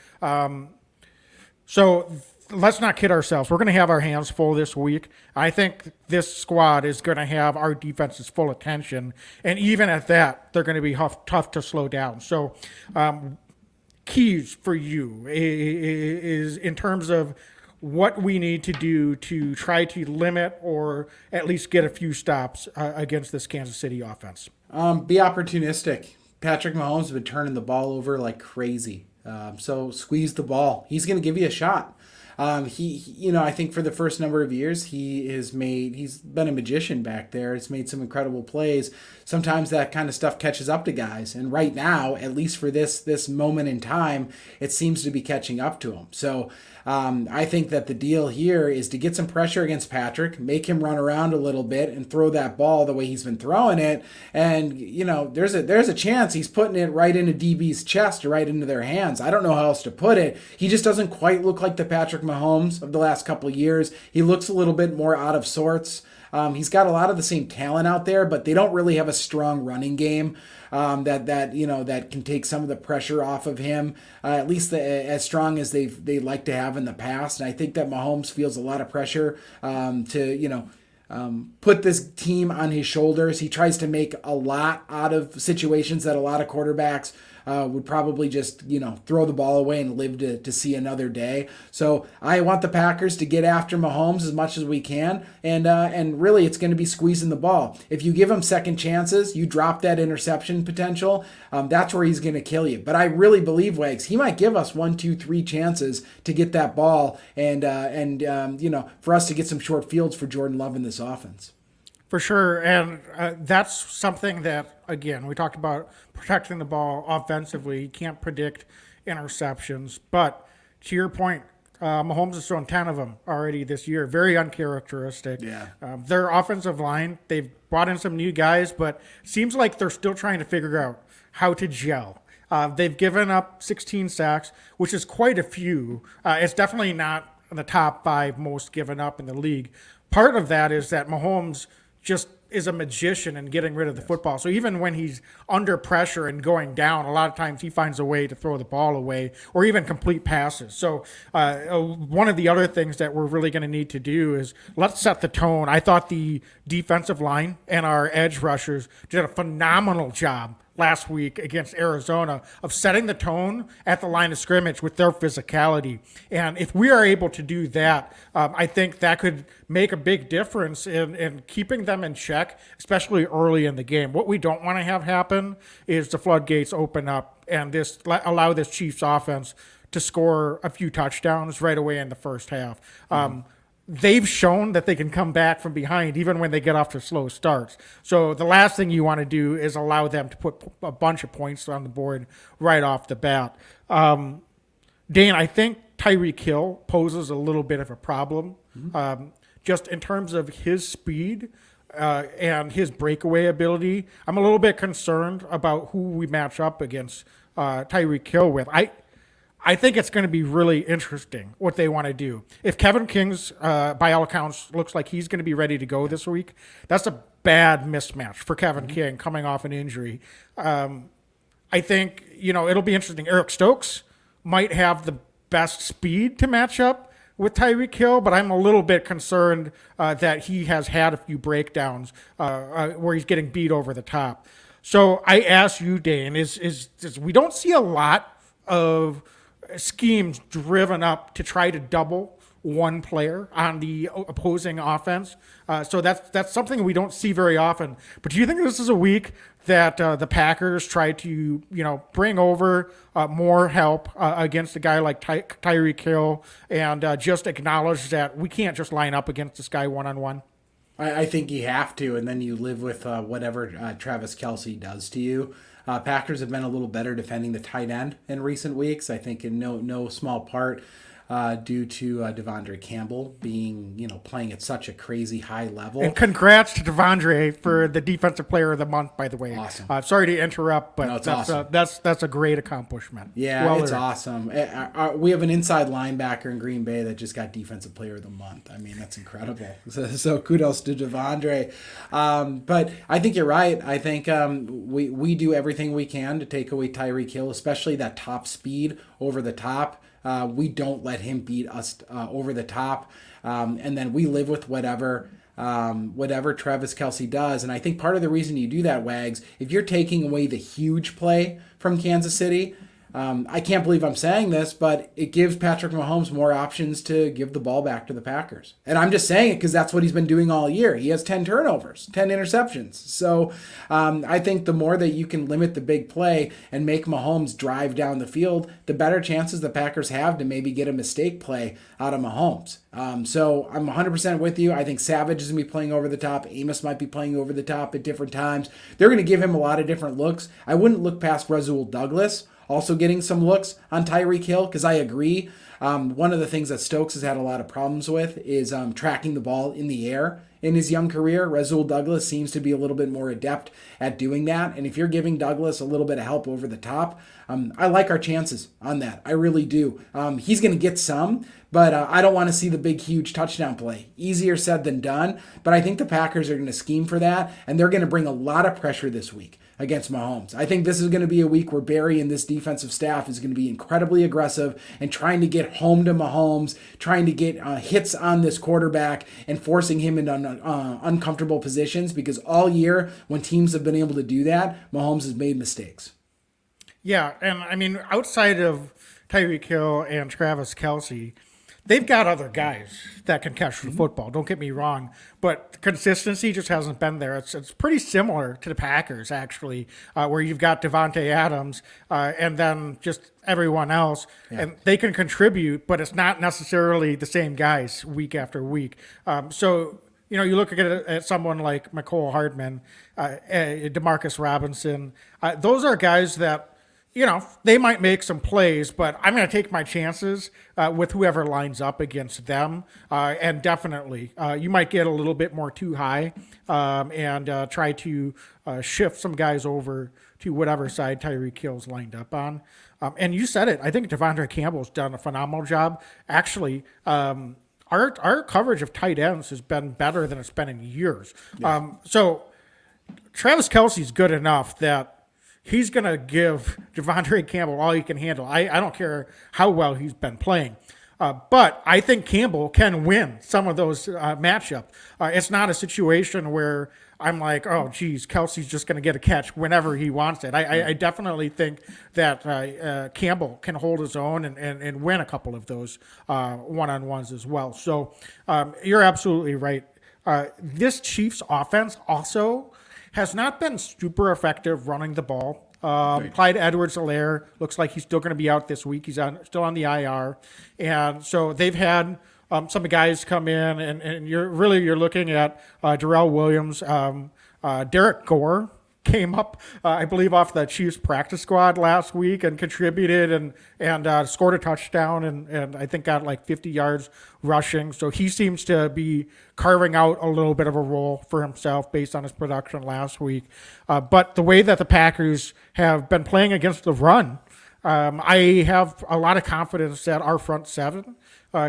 So let's not kid ourselves. We're going to have our hands full this week. I think this squad is going to have our defense's full attention. And even at that, they're going to be tough to slow down. So keys for you is in terms of what we need to do to try to limit or at least get a few stops against this Kansas City offense. Be opportunistic. Patrick Mahomes has been turning the ball over like crazy. So squeeze the ball. He's going to give you a shot. I think for the first number of years, he's been a magician back there. He's made some incredible plays. Sometimes that kind of stuff catches up to guys. And right now, at least for this moment in time, it seems to be catching up to him. So I think that the deal here is to get some pressure against Patrick, make him run around a little bit and throw that ball the way he's been throwing it. And, there's a chance he's putting it right into DB's chest or right into their hands. I don't know how else to put it. He just doesn't quite look like the Patrick Mahomes of the last couple of years. He looks a little bit more out of sorts. He's got a lot of the same talent out there, but they don't really have a strong running game that can take some of the pressure off of him, at least as strong as they like to have in the past. And I think that Mahomes feels a lot of pressure to put this team on his shoulders. He tries to make a lot out of situations that a lot of quarterbacks would probably just, throw the ball away and live to see another day. So I want the Packers to get after Mahomes as much as we can. And really it's going to be squeezing the ball. If you give him second chances, you drop that interception potential. That's where he's going to kill you. But I really believe, Wags, he might give us 1, 2, 3 chances to get that ball and for us to get some short fields for Jordan Love in this offense. For sure, and that's something that, again, we talked about protecting the ball offensively. You can't predict interceptions, but to your point, Mahomes has thrown 10 of them already this year. Very uncharacteristic. Yeah. Their offensive line, they've brought in some new guys, but it seems like they're still trying to figure out how to gel. They've given up 16 sacks, which is quite a few. It's definitely not in the top 5 most given up in the league. Part of that is that Mahomes just is a magician in getting rid of the football. So even when he's under pressure and going down, a lot of times he finds a way to throw the ball away or even complete passes. So one of the other things that we're really going to need to do is let's set the tone. I thought the defensive line and our edge rushers did a phenomenal job last week against Arizona of setting the tone at the line of scrimmage with their physicality. And if we are able to do that, I think that could make a big difference in keeping them in check, especially early in the game. What we don't want to have happen is the floodgates open up and allow this Chiefs offense to score a few touchdowns right away in the first half. They've shown that they can come back from behind even when they get off to slow starts. So the last thing you want to do is allow them to put a bunch of points on the board right off the bat. Dane, I think Tyreek Hill poses a little bit of a problem. Just in terms of his speed, and his breakaway ability. I'm a little bit concerned about who we match up against Tyreek Hill with. I think it's going to be really interesting what they want to do. If Kevin King's, by all accounts, looks like he's going to be ready to go this week, that's a bad mismatch for Kevin King coming off an injury. I think, it'll be interesting. Eric Stokes might have the best speed to match up with Tyreek Hill, but I'm a little bit concerned that he has had a few breakdowns where he's getting beat over the top. So I ask you, Dane, is we don't see a lot of schemes driven up to try to double one player on the opposing offense. So that's something we don't see very often. But do you think this is a week that the Packers try to bring over more help against a guy like Tyreek Hill and just acknowledge that we can't just line up against this guy one-on-one? I think you have to, and then you live with whatever Travis Kelce does to you. Packers have been a little better defending the tight end in recent weeks. I think in no small part due to Devondre Campbell being, playing at such a crazy high level. And congrats to Devondre for the Defensive Player of the Month, by the way. Awesome. Sorry to interrupt, but No, it's that's awesome. That's a great accomplishment. Yeah, Well it's earned. awesome. We have an inside linebacker in Green Bay that just got Defensive Player of the Month. I mean, that's incredible. So kudos to Devondre. But I think you're right. I think we do everything we can to take away Tyreek Hill, especially that top speed over the top. We don't let him beat us over the top. And then we live with whatever Travis Kelce does. And I think part of the reason you do that, Wags, if you're taking away the huge play from Kansas City, I can't believe I'm saying this, but it gives Patrick Mahomes more options to give the ball back to the Packers. And I'm just saying it because that's what he's been doing all year. He has 10 turnovers, 10 interceptions. So I think the more that you can limit the big play and make Mahomes drive down the field, the better chances the Packers have to maybe get a mistake play out of Mahomes. So I'm 100% with you. I think Savage is going to be playing over the top. Amos might be playing over the top at different times. They're going to give him a lot of different looks. I wouldn't look past Rasul Douglas also getting some looks on Tyreek Hill, because I agree. One of the things that Stokes has had a lot of problems with is tracking the ball in the air in his young career. Rasul Douglas seems to be a little bit more adept at doing that. And if you're giving Douglas a little bit of help over the top, I like our chances on that. I really do. He's going to get some, but I don't want to see the big, huge touchdown play. Easier said than done, but I think the Packers are going to scheme for that, and they're going to bring a lot of pressure this week against Mahomes. I think this is going to be a week where Barry and this defensive staff is going to be incredibly aggressive and trying to get home to Mahomes, trying to get hits on this quarterback and forcing him into uncomfortable positions, because all year when teams have been able to do that, Mahomes has made mistakes. Yeah, and I mean, outside of Tyreek Hill and Travis Kelce, they've got other guys that can catch the football. Don't get me wrong, but consistency just hasn't been there. It's pretty similar to the Packers, actually, where you've got Devontae Adams and then just everyone else, and they can contribute, but it's not necessarily the same guys week after week. So you look at someone like McCole Hardman, Demarcus Robinson. Those are guys that, they might make some plays, but I'm going to take my chances with whoever lines up against them. And definitely, you might get a little bit more too high and try to shift some guys over to whatever side Tyreek Hill's lined up on. And you said it. I think Devondre Campbell's done a phenomenal job. Actually, our coverage of tight ends has been better than it's been in years. Yeah. So Travis Kelce's good enough that he's going to give Devondre Campbell all he can handle. I don't care how well he's been playing. But I think Campbell can win some of those matchups. It's not a situation where I'm like, oh, geez, Kelsey's just going to get a catch whenever he wants it. I definitely think that Campbell can hold his own and win a couple of those one-on-ones as well. So you're absolutely right. This Chiefs offense also has not been super effective running the ball. Right. Clyde Edwards-Helaire looks like he's still going to be out this week. He's still on the IR. And so they've had some guys come in, and you're looking at Darrell Williams, Derek Gore came up, I believe, off the Chiefs practice squad last week and contributed and scored a touchdown and I think got like 50 yards rushing. So he seems to be carving out a little bit of a role for himself based on his production last week. But the way that the Packers have been playing against the run, I have a lot of confidence that our front seven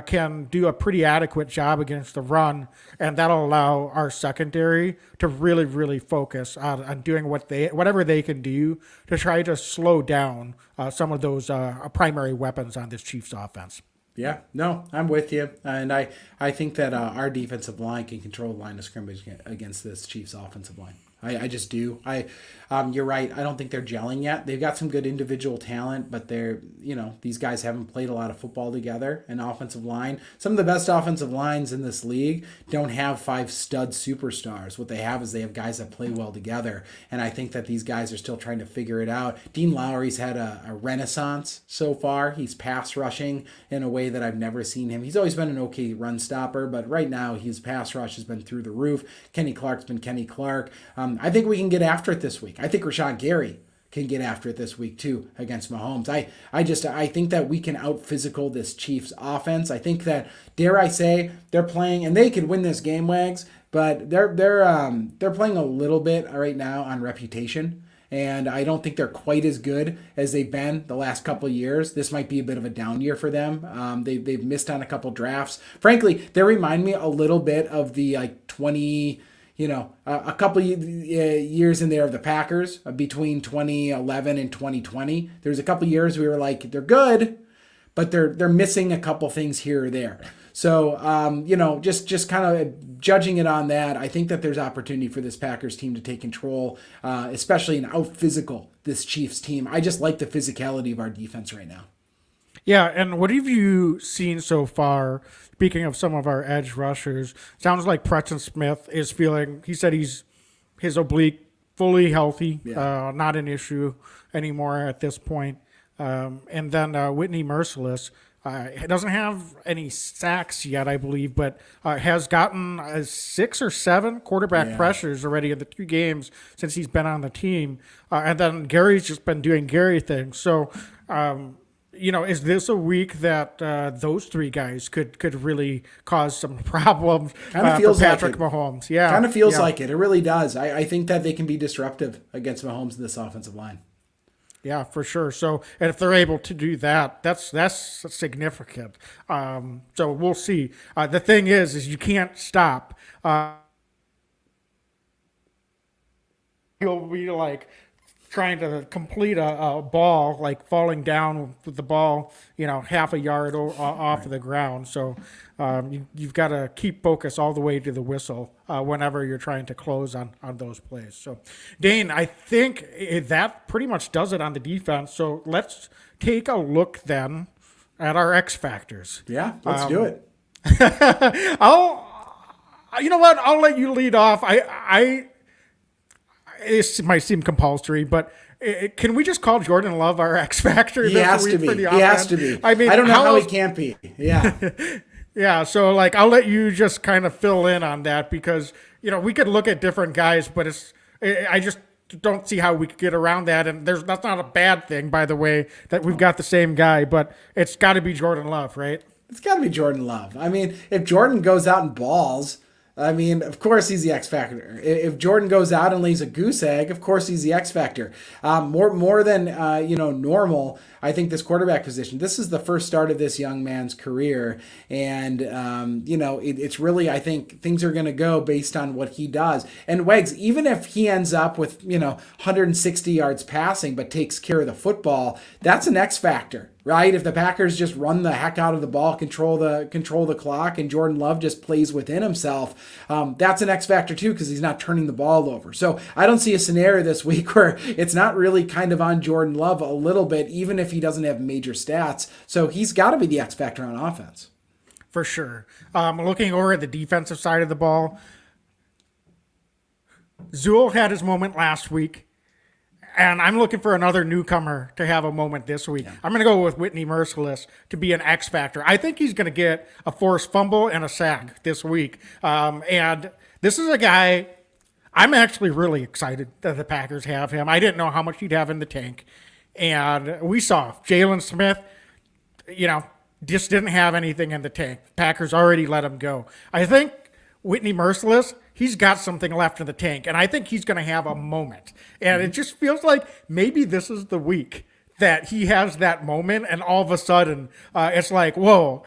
can do a pretty adequate job against the run, and that'll allow our secondary to really, really focus on doing whatever they can do to try to slow down some of those primary weapons on this Chiefs offense. Yeah, no, I'm with you. And I think that our defensive line can control the line of scrimmage against this Chiefs offensive line. I just do. You're right. I don't think they're gelling yet. They've got some good individual talent, but these guys haven't played a lot of football together. And offensive line, some of the best offensive lines in this league don't have 5 stud superstars. What they have guys that play well together. And I think that these guys are still trying to figure it out. Dean Lowry's had a renaissance so far. He's pass rushing in a way that I've never seen him. He's always been an okay run stopper, but right now his pass rush has been through the roof. Kenny Clark's been Kenny Clark. I think we can get after it this week. I think Rashawn Gary can get after it this week too against Mahomes. I think that we can out physical this Chiefs offense. I think that, dare I say, they're playing, and they could win this game, Wags, but they're playing a little bit right now on reputation. And I don't think they're quite as good as they've been the last couple of years. This might be a bit of a down year for them. They've missed on a couple drafts. Frankly, they remind me a little bit of the a couple of years in there of the Packers between 2011 and 2020. There's a couple of years we were like, they're good, but they're missing a couple things here or there. So, just kind of judging it on that, I think that there's opportunity for this Packers team to take control, especially in out-physical this Chiefs team. I just like the physicality of our defense right now. Yeah, and what have you seen so far? Speaking of some of our edge rushers, sounds like Preston Smith is feeling, he said his oblique fully healthy, not an issue anymore at this point. And then Whitney Merciless doesn't have any sacks yet, I believe, but has gotten 6 or 7 quarterback pressures already in the 2 games since he's been on the team. And then Gary's just been doing Gary things. So, is this a week that those 3 guys could really cause some problems for Patrick Mahomes? Yeah, kind of feels like it. It really does. I think that they can be disruptive against Mahomes in this offensive line. Yeah, for sure. So, and if they're able to do that, that's significant. So we'll see. The thing is you can't stop. He'll be like trying to complete a ball, like falling down with the ball, half a yard off of the ground. So you've got to keep focus all the way to the whistle whenever you're trying to close on those plays. So, Dane, I think that pretty much does it on the defense. So let's take a look then at our X factors. Yeah, let's do it. You know what? I'll let you lead off. It might seem compulsory, but can we just call Jordan Love our X factor? He has to be. He has to be. I mean, I don't know how he can't be. Yeah. Yeah. So, I'll let you just kind of fill in on that because we could look at different guys, but I just don't see how we could get around that. And that's not a bad thing, by the way, that we've got the same guy, but it's got to be Jordan Love, right? It's got to be Jordan Love. I mean, if Jordan goes out and balls, of course he's the X factor. If Jordan goes out and lays a goose egg, of course he's the X factor. More than normal. I think this quarterback position. This is the first start of this young man's career, and it's really, I think things are going to go based on what he does. And Wags, even if he ends up with 160 yards passing but takes care of the football, that's an X factor. Right? If the Packers just run the heck out of the ball, control the clock, and Jordan Love just plays within himself, that's an X factor too because he's not turning the ball over. So I don't see a scenario this week where it's not really kind of on Jordan Love a little bit, even if he doesn't have major stats. So he's got to be the X factor on offense. For sure. Looking over at the defensive side of the ball, Zool had his moment last week. And I'm looking for another newcomer to have a moment this week. Yeah. I'm going to go with Whitney Merciless to be an X factor. I think he's going to get a forced fumble and a sack this week. And this is a guy, I'm actually really excited that the Packers have him. I didn't know how much he'd have in the tank. And we saw Jalen Smith, just didn't have anything in the tank. Packers already let him go. I think Whitney Merciless, he's got something left in the tank, and I think he's going to have a moment. And it just feels like maybe this is the week that he has that moment, and all of a sudden it's like, whoa,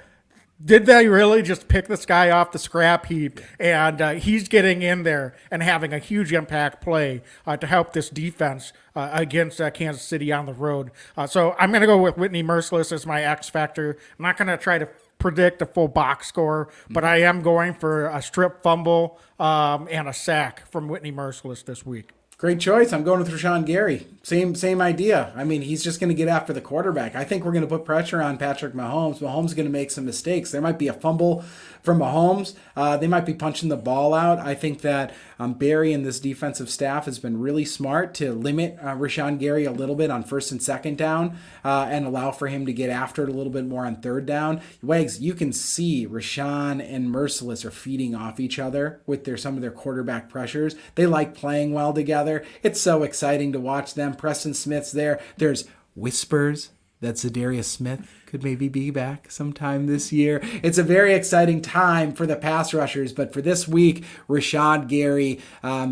did they really just pick this guy off the scrap heap? And he's getting in there and having a huge impact play to help this defense against Kansas City on the road. So I'm going to go with Whitney Merciless as my X factor. I'm not going to try to predict a full box score, but I am going for a strip fumble and a sack from Whitney Merciless this week. Great choice. I'm going with Rashawn Gary. Same idea. I mean, he's just going to get after the quarterback. I think we're going to put pressure on Patrick Mahomes. Mahomes is going to make some mistakes. There might be a fumble from Mahomes. They might be punching the ball out. I think that Barry and this defensive staff has been really smart to limit Rashawn Gary a little bit on first and second down and allow for him to get after it a little bit more on third down. Wags, you can see Rashawn and Merciless are feeding off each other with some of their quarterback pressures. They like playing well together. It's so exciting to watch them. Preston Smith's there. There's whispers that Zadarius Smith could maybe be back sometime this year. It's a very exciting time for the pass rushers, but for this week, Rashawn Gary,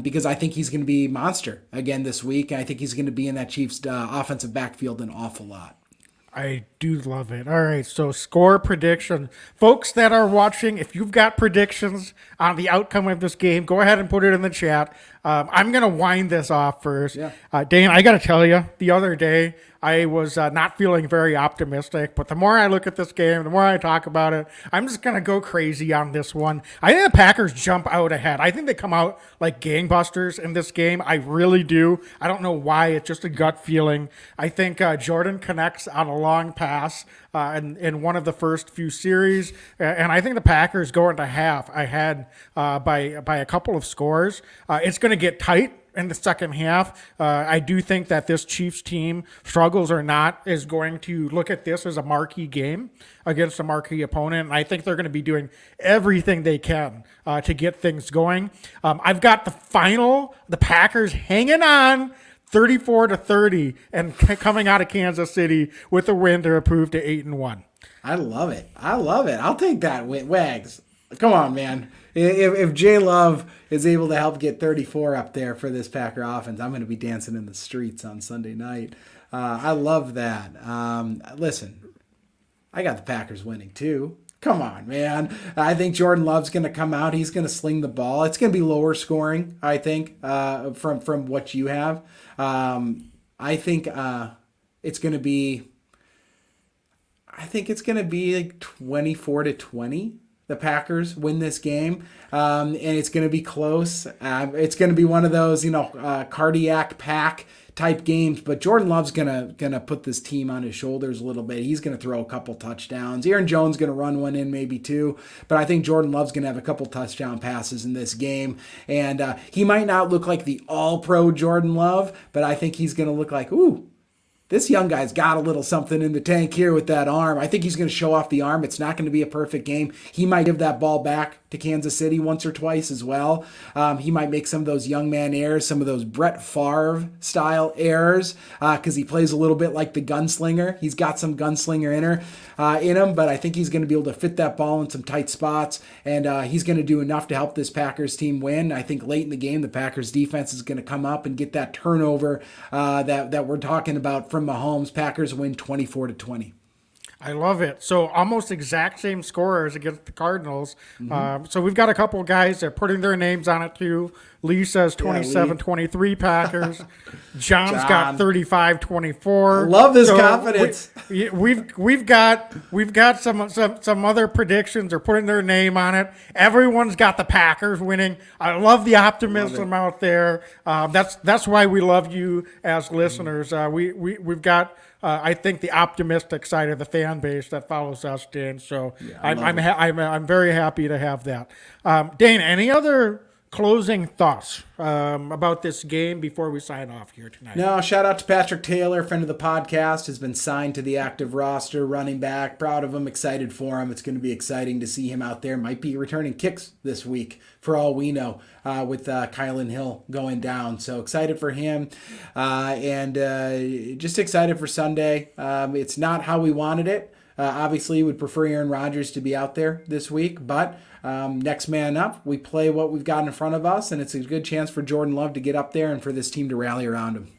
because I think he's going to be monster again this week. I think he's going to be in that Chiefs offensive backfield an awful lot. I do love it. All right, so score prediction. Folks that are watching, if you've got predictions on the outcome of this game, go ahead and put it in the chat. I'm going to wind this off first. Yeah. Dane, I got to tell you, the other day, I was not feeling very optimistic, but the more I look at this game, the more I talk about it, I'm just going to go crazy on this one. I think the Packers jump out ahead. I think they come out like gangbusters in this game. I really do. I don't know why. It's just a gut feeling. I think Jordan connects on a long pass in one of the first few series, and I think the Packers go into half ahead by a couple of scores. It's going to get tight in the second half. I do think that this Chiefs team, struggles or not, is going to look at this as a marquee game against a marquee opponent. And I think they're going to be doing everything they can to get things going. I've got the Packers hanging on 34-30 and coming out of Kansas City with a win to improve to 8-1. I love it. I'll take that, Wags. Come on, man. If J Love is able to help get 34 up there for this Packer offense, I'm going to be dancing in the streets on Sunday night. I love that. Listen, I got the Packers winning too. Come on, man. I think Jordan Love's going to come out. He's going to sling the ball. It's going to be lower scoring, I think, from what you have. I think it's going to be like 24-20. The Packers win this game, and it's going to be close. It's going to be one of those, cardiac pack type games. But Jordan Love's gonna put this team on his shoulders a little bit. He's going to throw a couple touchdowns. Aaron Jones going to run one in, maybe two. But I think Jordan Love's going to have a couple touchdown passes in this game, and he might not look like the All-Pro Jordan Love, but I think he's going to look like, ooh, this young guy's got a little something in the tank here with that arm. I think he's going to show off the arm. It's not going to be a perfect game. He might give that ball back to Kansas City once or twice as well. He might make some of those young man errors, some of those Brett Favre style errors, because he plays a little bit like the gunslinger. He's got some gunslinger in him, but I think he's going to be able to fit that ball in some tight spots, and he's going to do enough to help this Packers team win. I think late in the game, the Packers defense is going to come up and get that turnover that we're talking about from Mahomes. Packers win 24-20. I love it. So almost exact same scorers against the Cardinals. So we've got a couple of guys that are putting their names on it too. Lee says 27-23 Packers. John's got 35-24. I love this confidence. We've got some other predictions or putting their name on it. Everyone's got the Packers winning. I love the optimism out there. That's why we love you as listeners. We've got I think the optimistic side of the fan base that follows us, Dan. So I'm very happy to have that. Dane, any other closing thoughts about this game before we sign off here tonight? No, shout out to Patrick Taylor, friend of the podcast, has been signed to the active roster, running back. Proud of him, excited for him. It's going to be exciting to see him out there. Might be returning kicks this week, for all we know, with Kylan Hill going down. So excited for him, and just excited for Sunday. It's not how we wanted it. Obviously, would prefer Aaron Rodgers to be out there this week, but next man up. We play what we've got in front of us, and it's a good chance for Jordan Love to get up there and for this team to rally around him.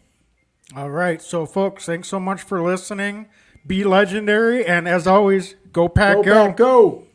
All right. So, folks, thanks so much for listening. Be legendary. And as always, go Pack, Go, Pack, go!